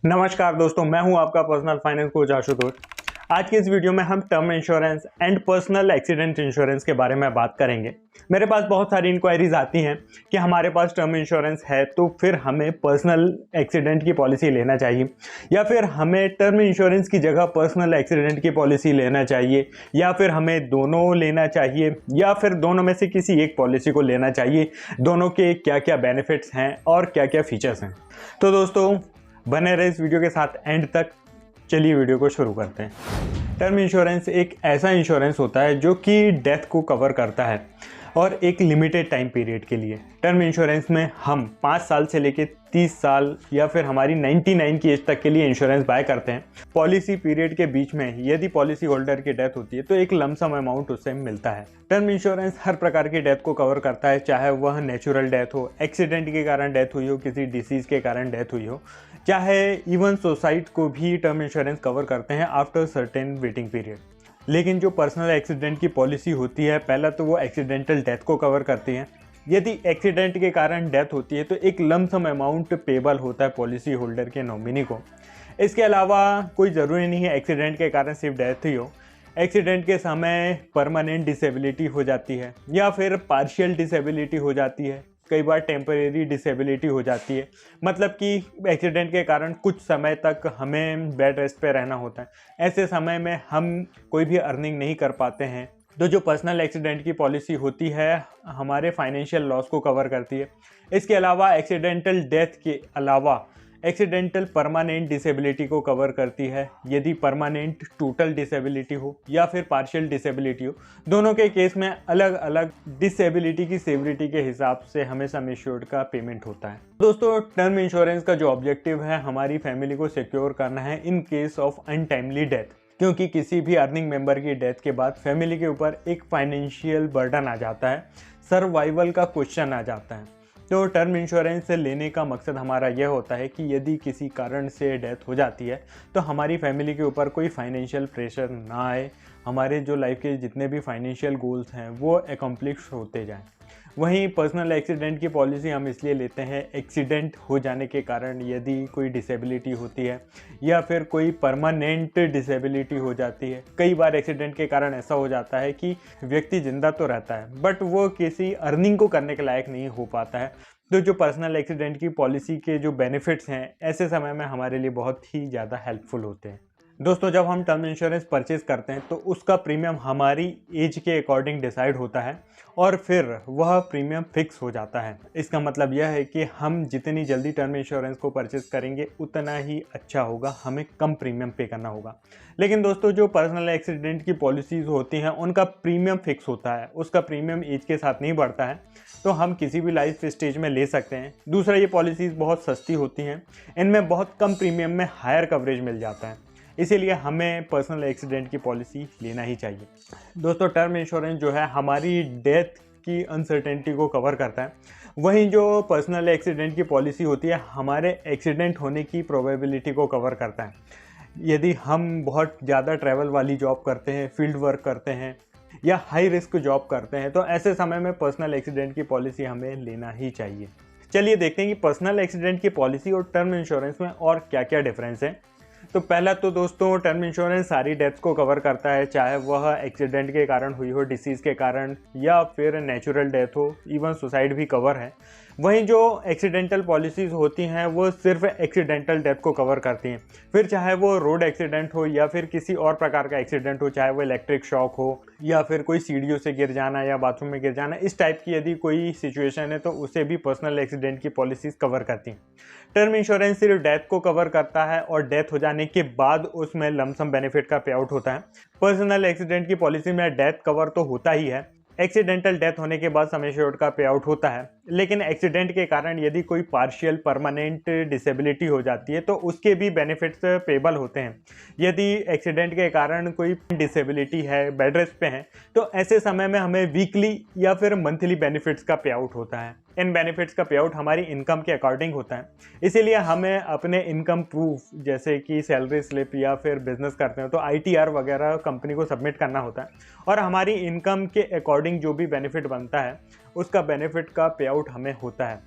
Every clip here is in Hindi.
नमस्कार दोस्तों, मैं हूं आपका पर्सनल फाइनेंस कोच आशुतोष। आज की इस वीडियो में हम term insurance and personal accident insurance के बारे में बात करेंगे। मेरे पास बहुत सारी इंक्वायरीज आती हैं कि हमारे पास टर्म इंश्योरेंस है तो फिर हमें पर्सनल एक्सीडेंट की पॉलिसी लेना चाहिए, या फिर हमें टर्म इंश्योरेंस की जगह पर्सनल एक्सीडेंट की पॉलिसी लेना चाहिए, या फिर हमें दोनों लेना चाहिए, या फिर दोनों में से किसी एक पॉलिसी को लेना चाहिए। दोनों के क्या क्या बेनिफिट्स हैं और क्या क्या फीचर्स हैं। तो दोस्तों बने रहे इस वीडियो के साथ एंड तक। चलिए वीडियो को शुरू करते हैं। टर्म इंश्योरेंस एक ऐसा इंश्योरेंस होता है जो कि डेथ को कवर करता है और एक लिमिटेड टाइम पीरियड के लिए। टर्म इंश्योरेंस में हम 5 साल से लेकर 30 साल या फिर हमारी 99 की एज तक के लिए इंश्योरेंस बाय करते हैं। पॉलिसी पीरियड के बीच में यदि पॉलिसी होल्डर की डेथ होती है तो एक लमसम अमाउंट उससे मिलता है। टर्म इंश्योरेंस हर प्रकार की डेथ को कवर करता है, चाहे वह नेचुरल डेथ हो, एक्सीडेंट के कारण डेथ हुई हो, किसी डिसीज के कारण डेथ हुई हो, चाहे इवन सुसाइड को भी टर्म इंश्योरेंस कवर करते हैं आफ्टर सर्टेन वेटिंग पीरियड। लेकिन जो पर्सनल एक्सीडेंट की पॉलिसी होती है, पहला तो वो एक्सीडेंटल डेथ को कवर करती है। यदि एक्सीडेंट के कारण डेथ होती है तो एक लमसम अमाउंट पेबल होता है पॉलिसी होल्डर के नॉमिनी को। इसके अलावा कोई ज़रूरी नहीं है एक्सीडेंट के कारण सिर्फ डेथ ही हो। एक्सीडेंट के समय परमानेंट डिसेबिलिटी हो जाती है या फिर पार्शियल डिसेबिलिटी हो जाती है, कई बार टेम्परेरी डिसेबिलिटी हो जाती है। मतलब कि एक्सीडेंट के कारण कुछ समय तक हमें बेड रेस्ट पे रहना होता है। ऐसे समय में हम कोई भी अर्निंग नहीं कर पाते हैं, तो जो पर्सनल एक्सीडेंट की पॉलिसी होती है हमारे फाइनेंशियल लॉस को कवर करती है। इसके अलावा एक्सीडेंटल डेथ के अलावा एक्सीडेंटल परमानेंट डिसेबिलिटी को कवर करती है। यदि परमानेंट टोटल डिसेबिलिटी हो या फिर पार्शियल डिसेबिलिटी हो, दोनों के केस में अलग अलग डिसेबिलिटी की सेवरिटी के हिसाब से हमें सम एश्योर्ड का पेमेंट होता है। दोस्तों टर्म इंश्योरेंस का जो ऑब्जेक्टिव है हमारी फैमिली को सिक्योर करना है in case of untimely death, क्योंकि किसी भी अर्निंग मेंबर की डेथ के बाद फैमिली के ऊपर एक फाइनेंशियल बर्डन आ जाता है, सर्वाइवल का क्वेश्चन आ जाता है। तो टर्म इंश्योरेंस लेने का मकसद हमारा यह होता है कि यदि किसी कारण से डेथ हो जाती है तो हमारी फैमिली के ऊपर कोई फाइनेंशियल प्रेशर ना आए, हमारे जो लाइफ के जितने भी फाइनेंशियल गोल्स हैं वो अकम्प्लिश होते जाएं। वहीं पर्सनल एक्सीडेंट की पॉलिसी हम इसलिए लेते हैं, एक्सीडेंट हो जाने के कारण यदि कोई डिसेबिलिटी होती है या फिर कोई परमानेंट डिसेबिलिटी हो जाती है। कई बार एक्सीडेंट के कारण ऐसा हो जाता है कि व्यक्ति जिंदा तो रहता है बट वो किसी अर्निंग को करने के लायक नहीं हो पाता है। तो जो पर्सनल एक्सीडेंट की पॉलिसी के जो बेनिफिट्स हैं ऐसे समय में हमारे लिए बहुत ही ज़्यादा हेल्पफुल होते हैं। दोस्तों जब हम टर्म इंश्योरेंस परचेज करते हैं तो उसका प्रीमियम हमारी एज के अकॉर्डिंग डिसाइड होता है और फिर वह प्रीमियम फिक्स हो जाता है। इसका मतलब यह है कि हम जितनी जल्दी टर्म इंश्योरेंस को परचेज करेंगे उतना ही अच्छा होगा, हमें कम प्रीमियम पे करना होगा। लेकिन दोस्तों जो पर्सनल एक्सीडेंट की पॉलिसीज़ होती हैं उनका प्रीमियम फिक्स होता है, उसका प्रीमियम एज के साथ नहीं बढ़ता है, तो हम किसी भी लाइफ स्टेज में ले सकते हैं। दूसरा ये पॉलिसीज़ बहुत सस्ती होती हैं, इनमें बहुत कम प्रीमियम में हायर कवरेज मिल जाता है, इसीलिए हमें पर्सनल एक्सीडेंट की पॉलिसी लेना ही चाहिए। दोस्तों टर्म इंश्योरेंस जो है हमारी डेथ की अनसर्टेनिटी को कवर करता है, वहीं जो पर्सनल एक्सीडेंट की पॉलिसी होती है हमारे एक्सीडेंट होने की प्रोबेबिलिटी को कवर करता है। यदि हम बहुत ज़्यादा ट्रैवल वाली जॉब करते हैं, फील्ड वर्क करते हैं या हाई रिस्क जॉब करते हैं तो ऐसे समय में पर्सनल एक्सीडेंट की पॉलिसी हमें लेना ही चाहिए। चलिए देखते हैं कि पर्सनल एक्सीडेंट की पॉलिसी और टर्म इंश्योरेंस में और क्या क्या डिफरेंस है। तो पहला तो दोस्तों टर्म इंश्योरेंस सारी डेथ्स को कवर करता है, चाहे वह एक्सीडेंट के कारण हुई हो, डिसीज़ के कारण या फिर नेचुरल डेथ हो, इवन सुसाइड भी कवर है। वहीं जो एक्सीडेंटल पॉलिसीज़ होती हैं वो सिर्फ एक्सीडेंटल डेथ को कवर करती हैं, फिर चाहे वो रोड एक्सीडेंट हो या फिर किसी और प्रकार का एक्सीडेंट हो, चाहे वो इलेक्ट्रिक शॉक हो या फिर कोई सीढ़ियों से गिर जाना या बाथरूम में गिर जाना, इस टाइप की यदि कोई सिचुएशन है तो उसे भी पर्सनल एक्सीडेंट की पॉलिसीज़ कवर करती हैं। टर्म इंश्योरेंस सिर्फ डेथ को कवर करता है और डेथ हो जाने के बाद उसमें लमसम बेनिफिट का पे आउट होता है। पर्सनल एक्सीडेंट की पॉलिसी में डेथ कवर तो होता ही है, एक्सीडेंटल डेथ होने के बाद सम एश्योर्ड का पे आउट होता है, लेकिन एक्सीडेंट के कारण यदि कोई पार्शियल परमानेंट डिसेबिलिटी हो जाती है तो उसके भी बेनिफिट्स पेबल होते हैं। यदि एक्सीडेंट के कारण कोई डिसेबिलिटी है, बेड रेस्ट पे है, तो ऐसे समय में हमें वीकली या फिर मंथली बेनिफिट्स का पे आउट होता है। इन बेनिफिट्स का पे आउट हमारी इनकम के अकॉर्डिंग होता है, इसीलिए हमें अपने इनकम प्रूफ जैसे कि सैलरी स्लिप या फिर बिजनेस करते हैं तो ITR वगैरह कंपनी को सबमिट करना होता है और हमारी इनकम के अकॉर्डिंग जो भी बेनिफिट बनता है उसका बेनिफिट का पे आउट हमें होता है।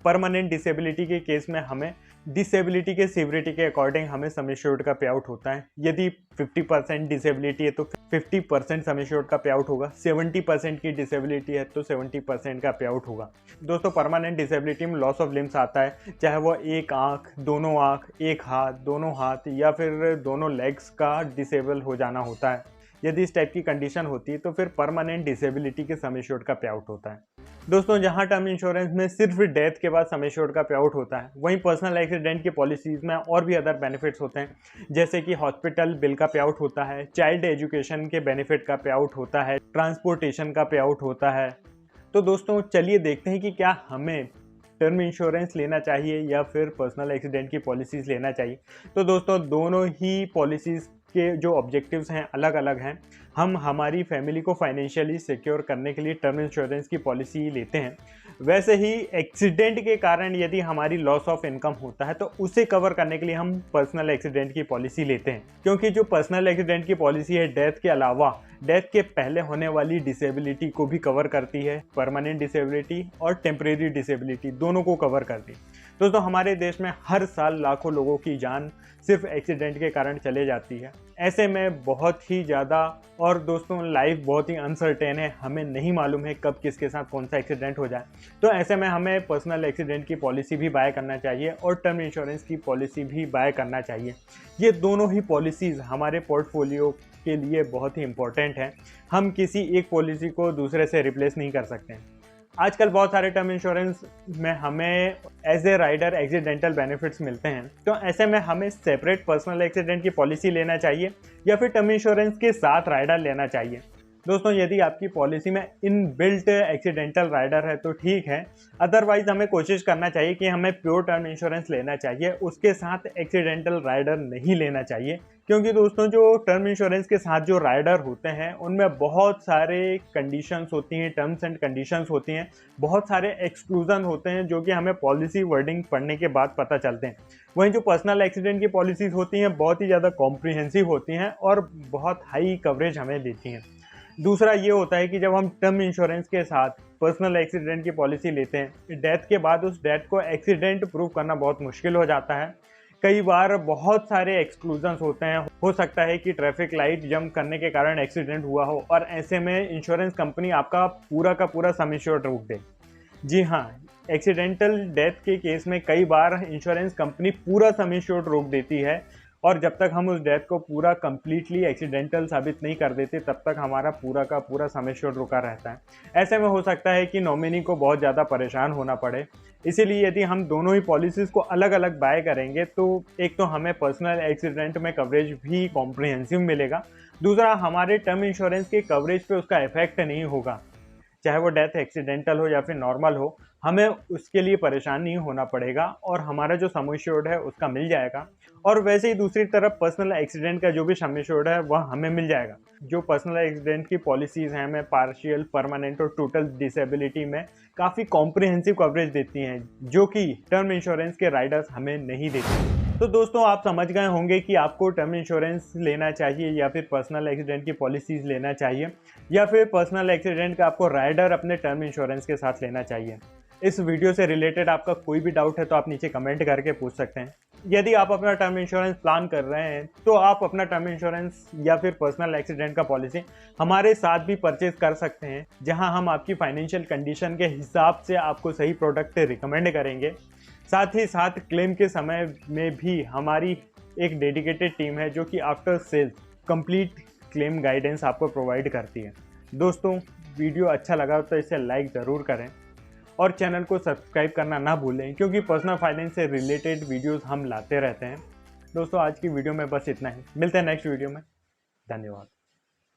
परमानेंट डिसेबिलिटी के केस में हमें डिसेबिलिटी के सीवरिटी के अकॉर्डिंग हमें सम एश्योर्ड का पे आउट होता है। यदि 50% डिसेबिलिटी है तो 50% सम एश्योर्ड का पे आउट होगा, 70% की डिसेबिलिटी है तो 70% का पे आउट होगा। दोस्तों परमानेंट डिसेबिलिटी में लॉस ऑफ लिम्स आता है, चाहे वो एक आँख, दोनों आँख, एक हाथ, दोनों हाथ या फिर दोनों लेग्स का डिसेबल हो जाना होता है। यदि इस टाइप की कंडीशन होती है तो फिर परमानेंट डिसेबिलिटी के सम एश्योर्ड का पे आउट होता है। दोस्तों जहां टर्म इंश्योरेंस में सिर्फ डेथ के बाद सम एश्योर्ड का पे आउट होता है, वहीं पर्सनल एक्सीडेंट की पॉलिसीज में और भी अदर बेनिफिट्स होते हैं, जैसे कि हॉस्पिटल बिल का पे आउट होता है, चाइल्ड एजुकेशन के बेनिफिट का पे आउट होता है, ट्रांसपोर्टेशन का पे आउट होता है। तो दोस्तों चलिए देखते हैं कि क्या हमें टर्म इंश्योरेंस लेना चाहिए या फिर पर्सनल एक्सीडेंट की पॉलिसीज़ लेना चाहिए। तो दोस्तों दोनों ही पॉलिसीज़ के जो ऑब्जेक्टिव्स हैं अलग अलग हैं। हम हमारी फैमिली को फाइनेंशियली सिक्योर करने के लिए टर्म इंश्योरेंस की पॉलिसी लेते हैं। वैसे ही एक्सीडेंट के कारण यदि हमारी लॉस ऑफ इनकम होता है तो उसे कवर करने के लिए हम पर्सनल एक्सीडेंट की पॉलिसी लेते हैं, क्योंकि जो पर्सनल एक्सीडेंट की पॉलिसी है डेथ के अलावा डेथ के पहले होने वाली डिसेबिलिटी को भी कवर करती है। परमानेंट डिसेबिलिटी और टेम्परेरी डिसेबिलिटी दोनों को कवर करती है। दोस्तों हमारे देश में हर साल लाखों लोगों की जान सिर्फ एक्सीडेंट के कारण चले जाती है। ऐसे में बहुत ही ज़्यादा, और दोस्तों लाइफ बहुत ही अनसर्टेन है, हमें नहीं मालूम है कब किसके साथ कौन सा एक्सीडेंट हो जाए। तो ऐसे में हमें पर्सनल एक्सीडेंट की पॉलिसी भी बाय करना चाहिए और टर्म इंश्योरेंस की पॉलिसी भी बाय करना चाहिए। ये दोनों ही पॉलिसीज़ हमारे पोर्टफोलियो के लिए बहुत ही इंपॉर्टेंट है। हम किसी एक पॉलिसी को दूसरे से रिप्लेस नहीं कर सकते हैं। आजकल बहुत सारे टर्म इंश्योरेंस में हमें as a rider accidental benefits मिलते हैं, तो ऐसे में हमें सेपरेट पर्सनल एक्सीडेंट की पॉलिसी लेना चाहिए या फिर टर्म इंश्योरेंस के साथ राइडर लेना चाहिए। दोस्तों यदि आपकी पॉलिसी में इनबिल्ट एक्सीडेंटल राइडर है तो ठीक है, अदरवाइज हमें कोशिश करना चाहिए कि हमें प्योर टर्म इंश्योरेंस लेना चाहिए, उसके साथ एक्सीडेंटल राइडर नहीं लेना चाहिए। क्योंकि दोस्तों जो टर्म इंश्योरेंस के साथ जो राइडर होते हैं उनमें बहुत सारे कंडीशंस होती हैं, टर्म्स एंड कंडीशंस होती हैं, बहुत सारे एक्सक्लूजन होते हैं जो कि हमें पॉलिसी वर्डिंग पढ़ने के बाद पता चलते हैं। वहीं जो पर्सनल एक्सीडेंट की पॉलिसीज़ होती हैं बहुत ही ज़्यादा कॉम्प्रिहेंसिव होती हैं और बहुत हाई कवरेज हमें देती हैं। दूसरा ये होता है कि जब हम टर्म इंश्योरेंस के साथ पर्सनल एक्सीडेंट की पॉलिसी लेते हैं, डेथ के बाद उस डेथ को एक्सीडेंट प्रूव करना बहुत मुश्किल हो जाता है। कई बार बहुत सारे एक्सक्लूजन्स होते हैं, हो सकता है कि ट्रैफिक लाइट जंप करने के कारण एक्सीडेंट हुआ हो और ऐसे में इंश्योरेंस कंपनी आपका पूरा का पूरा सम एश्योर्ड रोक दे। जी हाँ, एक्सीडेंटल डेथ के केस में कई बार इंश्योरेंस कंपनी पूरा सम एश्योर्ड रोक देती है और जब तक हम उस डेथ को पूरा कंप्लीटली एक्सीडेंटल साबित नहीं कर देते तब तक हमारा पूरा का पूरा सम एश्योर्ड रुका रहता है। ऐसे में हो सकता है कि नॉमिनी को बहुत ज़्यादा परेशान होना पड़े। इसीलिए यदि हम दोनों ही पॉलिसीज़ को अलग अलग बाय करेंगे तो एक तो हमें पर्सनल एक्सीडेंट में कवरेज भी कॉम्प्रिहेंसिव मिलेगा, दूसरा हमारे टर्म इंश्योरेंस के कवरेज पे उसका इफेक्ट नहीं होगा। चाहे वो डेथ एक्सीडेंटल हो या फिर नॉर्मल हो, हमें उसके लिए परेशान नहीं होना पड़ेगा और हमारा जो सम एश्योर्ड है उसका मिल जाएगा। और वैसे ही दूसरी तरफ पर्सनल एक्सीडेंट का जो भी सम एश्योर्ड है वह हमें मिल जाएगा। जो पर्सनल एक्सीडेंट की पॉलिसीज़ हैं हमें पार्शियल, परमानेंट और टोटल डिसेबिलिटी में काफ़ी कॉम्प्रिहेंसिव कवरेज देती हैं, जो कि टर्म इंश्योरेंस के राइडर्स हमें नहीं देते। तो दोस्तों आप समझ गए होंगे कि आपको टर्म इंश्योरेंस लेना चाहिए या फिर पर्सनल एक्सीडेंट की पॉलिसीज़ लेना चाहिए या फिर पर्सनल एक्सीडेंट का आपको राइडर अपने टर्म इंश्योरेंस के साथ लेना चाहिए। इस वीडियो से रिलेटेड आपका कोई भी डाउट है तो आप नीचे कमेंट करके पूछ सकते हैं। यदि आप अपना टर्म इंश्योरेंस प्लान कर रहे हैं तो आप अपना टर्म इंश्योरेंस या फिर पर्सनल एक्सीडेंट का पॉलिसी हमारे साथ भी परचेज कर सकते हैं, जहां हम आपकी फाइनेंशियल कंडीशन के हिसाब से आपको सही प्रोडक्ट रिकमेंड करेंगे। साथ ही साथ क्लेम के समय में भी हमारी एक डेडिकेटेड टीम है जो कि after sales complete claim guidance आपको प्रोवाइड करती है। दोस्तों वीडियो अच्छा लगा तो इसे लाइक ज़रूर करें और चैनल को सब्सक्राइब करना ना भूलें, क्योंकि पर्सनल फाइनेंस से रिलेटेड वीडियोस हम लाते रहते हैं। दोस्तों आज की वीडियो में बस इतना ही, मिलते हैं नेक्स्ट वीडियो में। धन्यवाद।